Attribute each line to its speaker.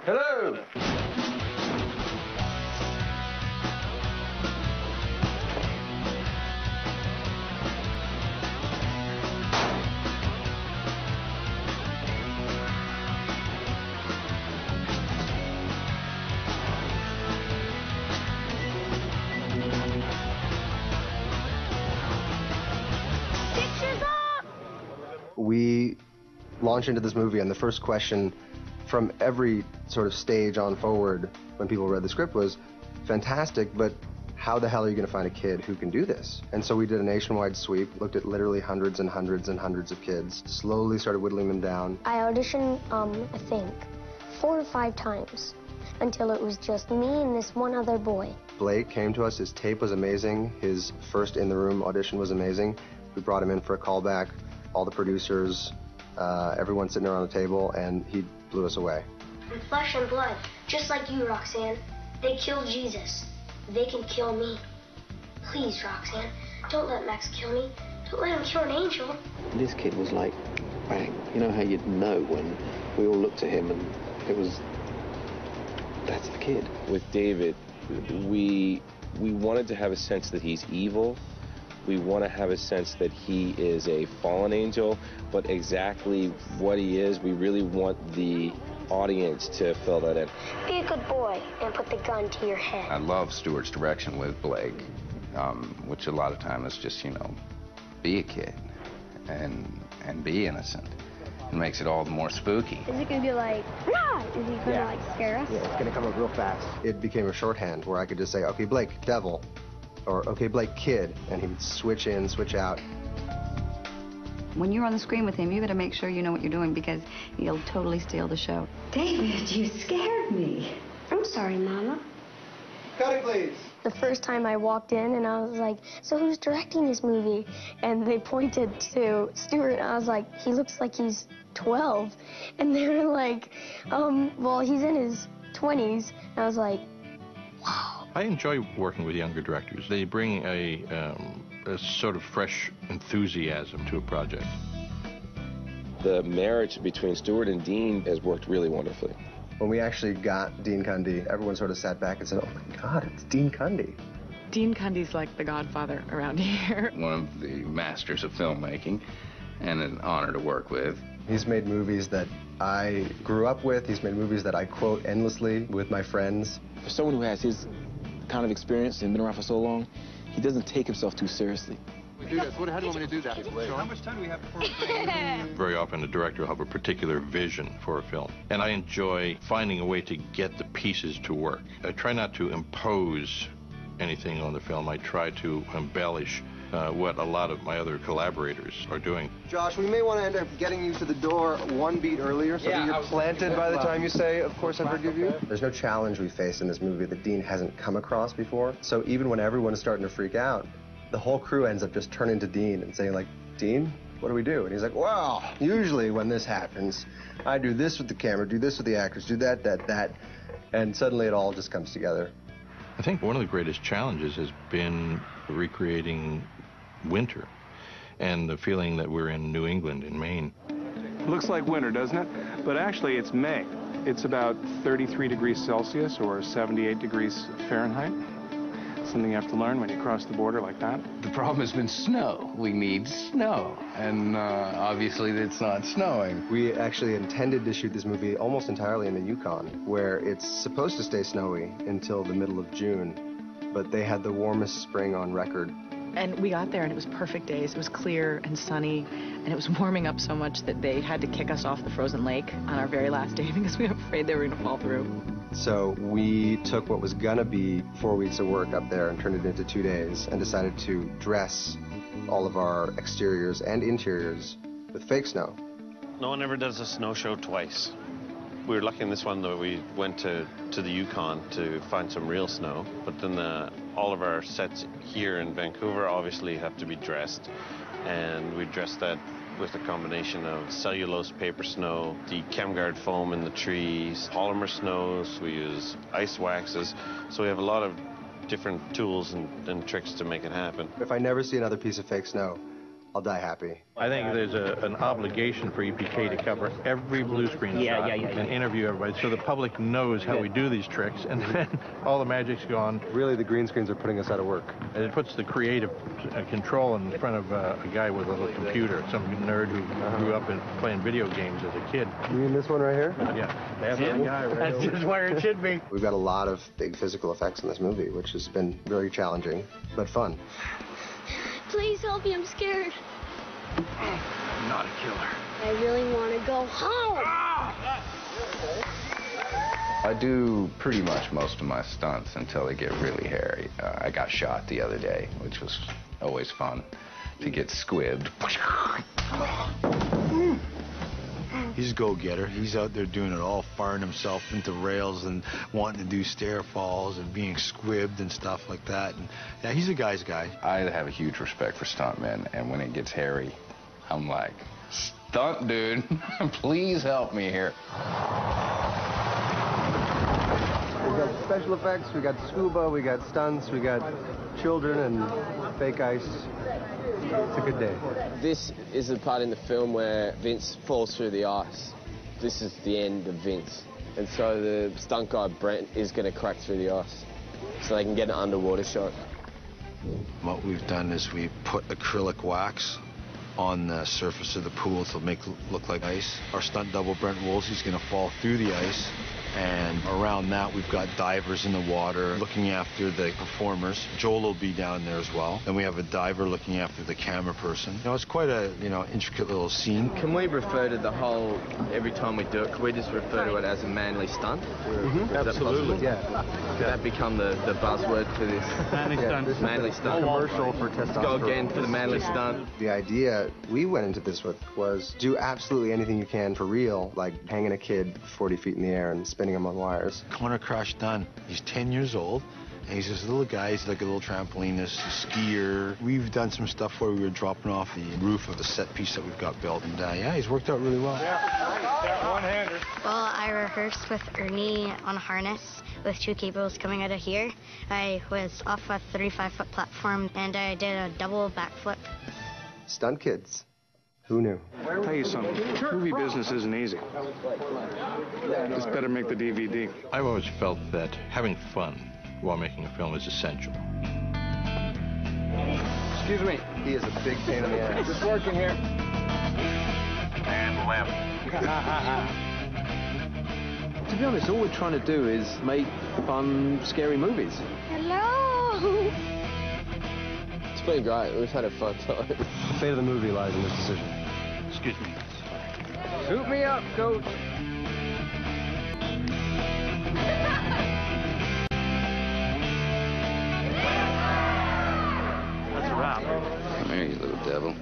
Speaker 1: Hello.
Speaker 2: We launch into this movie, and the first question from every sort of stage on forward when people read the script was, fantastic, but how the hell are you going to find a kid who can do this? And so we did a nationwide sweep, looked at literally hundreds and hundreds and hundreds of kids, slowly started whittling them down.
Speaker 3: I auditioned, I think, 4 or 5 times until it was just me and this one other boy.
Speaker 2: Blake came to us, his tape was amazing, his first in-the-room audition was amazing. We brought him in for a callback, all the producers, everyone sitting around the table, and he blew us away.
Speaker 3: I'm flesh and blood, just like you, Roxanne. They killed Jesus. They can kill me. Please, Roxanne, don't let Max kill me. Don't let him kill an angel.
Speaker 4: This kid was like, bang. You know how you'd know when we all looked at him and it was, that's the kid.
Speaker 5: With David, we wanted to have a sense that he's evil. We want to have a sense that he is a fallen angel, but exactly what he is, we really want the audience to fill that in.
Speaker 3: Be a good boy and put the gun to your head.
Speaker 6: I love Stewart's direction with Blake, which a lot of time is just, be a kid and be innocent. It makes it all the more spooky.
Speaker 3: Is it going to be like, rah? Is he going to, like, scare us?
Speaker 2: Yeah, it's going to come up real fast. It became a shorthand where I could just say, okay, Blake, devil, or okay, Blake, kid, and he would switch in, switch out.
Speaker 7: When you're on the screen with him, you gotta make sure you know what you're doing because he'll totally steal the show. David, you scared me.
Speaker 3: I'm sorry, Mama.
Speaker 2: Cut it, please.
Speaker 3: The first time I walked in and I was like, so who's directing this movie? And they pointed to Stewart and I was like, he looks like he's 12. And they were like, well, he's in his 20s. And I was like, wow.
Speaker 8: I enjoy working with younger directors. They bring a sort of fresh enthusiasm to a project.
Speaker 5: The marriage between Stewart and Dean has worked really wonderfully.
Speaker 2: When we actually got Dean Cundy, everyone sort of sat back and said, oh my God, it's Dean Cundy.
Speaker 9: Dean Cundy's like the godfather around here.
Speaker 6: One of the masters of filmmaking and an honor to work with.
Speaker 2: He's made movies that I grew up with. He's made movies that I quote endlessly with my friends.
Speaker 4: For someone who has his kind of experience and been around for so long, he doesn't take himself too seriously.
Speaker 1: How do you want me to do that? How much time do we have before
Speaker 8: Very often a director will have a particular vision for a film, and I enjoy finding a way to get the pieces to work. I try not to impose anything on the film. I try to embellish what a lot of my other collaborators are doing.
Speaker 2: Josh, we may want to end up getting you to the door one beat earlier so that you're planted by the time you say, of course I forgive you. There's no challenge we face in this movie that Dean hasn't come across before. So even when everyone is starting to freak out, the whole crew ends up just turning to Dean and saying, like, Dean, what do we do? And he's like, well, usually when this happens, I do this with the camera, do this with the actors, do that, and suddenly it all just comes together.
Speaker 8: I think one of the greatest challenges has been recreating winter and the feeling that we're in New England, in Maine.
Speaker 10: Looks like winter, doesn't it? But actually, it's May. It's about 33 degrees Celsius or 78 degrees Fahrenheit. Something you have to learn when you cross the border like that.
Speaker 6: The problem has been snow. We need snow, and obviously it's not snowing.
Speaker 2: We actually intended to shoot this movie almost entirely in the Yukon, where it's supposed to stay snowy until the middle of June, but they had the warmest spring on record.
Speaker 9: And we got there and it was perfect days. It was clear and sunny and it was warming up so much that they had to kick us off the frozen lake on our very last day because we were afraid they were going to fall through.
Speaker 2: So we took what was gonna be 4 weeks of work up there and turned it into 2 days and decided to dress all of our exteriors and interiors with fake snow.
Speaker 11: No one ever does a snow show twice. We were lucky in this one that we went to the Yukon to find some real snow, but then all of our sets here in Vancouver obviously have to be dressed, and we dressed that with a combination of cellulose paper snow, the ChemGuard foam in the trees, polymer snows, we use ice waxes, so we have a lot of different tools and tricks to make it happen.
Speaker 2: If I never see another piece of fake snow, I'll die happy.
Speaker 8: I think there's an obligation for EPK to cover every blue screen shot and interview everybody so the public knows how we do these tricks, and then all the magic's gone.
Speaker 2: Really, the green screens are putting us out of work.
Speaker 8: And it puts the creative control in front of a guy with a little computer, some nerd who grew up playing video games as a kid.
Speaker 2: You mean this one right here?
Speaker 8: Yeah, that's the guy right
Speaker 12: That's just where it should be.
Speaker 2: We've got a lot of big physical effects in this movie, which has been very challenging, but fun.
Speaker 3: Please help me, I'm scared.
Speaker 8: I'm not a killer.
Speaker 3: I really want to go home.
Speaker 6: I do pretty much most of my stunts until they get really hairy. I got shot the other day, which was always fun to get squibbed.
Speaker 13: He's a go-getter. He's out there doing it all, firing himself into rails and wanting to do stair falls and being squibbed and stuff like that. And yeah, he's a guy's guy.
Speaker 6: I have a huge respect for stuntmen, and when it gets hairy, I'm like, stunt dude, please help me here.
Speaker 2: We got special effects, we got scuba, we got stunts, we got children and fake ice. It's a good day.
Speaker 14: This is the part in the film where Vince falls through the ice. This is the end of Vince. And so the stunt guy, Brent, is going to crack through the ice so they can get an underwater shot.
Speaker 13: What we've done is we put acrylic wax on the surface of the pool to make it look like ice. Our stunt double, Brent Woolsey's going to fall through the ice. And around that, we've got divers in the water looking after the performers. Joel will be down there as well. Then we have a diver looking after the camera person. You know, it's quite a, intricate little scene.
Speaker 14: Can we refer to the whole, every time we do it, can we just refer to it as a manly stunt?
Speaker 2: Absolutely, yeah.
Speaker 14: Could that become the buzzword for this?
Speaker 12: Manly stunt.
Speaker 14: Manly stunt.
Speaker 2: Commercial for testosterone.
Speaker 14: Let's go again for the manly stunt.
Speaker 2: The idea we went into this with was do absolutely anything you can for real, like hanging a kid 40 feet in the air and spinning him on wires.
Speaker 13: Corner crash done. He's 10 years old. And he's this little guy. He's like a little trampolinist, a skier. We've done some stuff where we were dropping off the roof of the set piece that we've got built. And yeah, he's worked out really well.
Speaker 12: Yeah, one-hander.
Speaker 15: Well, I rehearsed with Ernie on a harness with two cables coming out of here. I was off a 35-foot platform, and I did a double backflip.
Speaker 2: Stunt kids. Who knew?
Speaker 10: I'll tell you something. Movie business isn't easy. It's better make the DVD.
Speaker 8: I've always felt that having fun while making a film is essential.
Speaker 2: Excuse me. He is a big pain in the ass.
Speaker 12: Just working here.
Speaker 11: And left.
Speaker 4: To be honest, all we're trying to do is make fun, scary movies.
Speaker 3: Hello.
Speaker 14: It's been great. We've had a fun time.
Speaker 2: The fate of the movie lies in this decision.
Speaker 8: Excuse me.
Speaker 12: Suit me up, coach. That's a wrap.
Speaker 6: Come here, you little devil.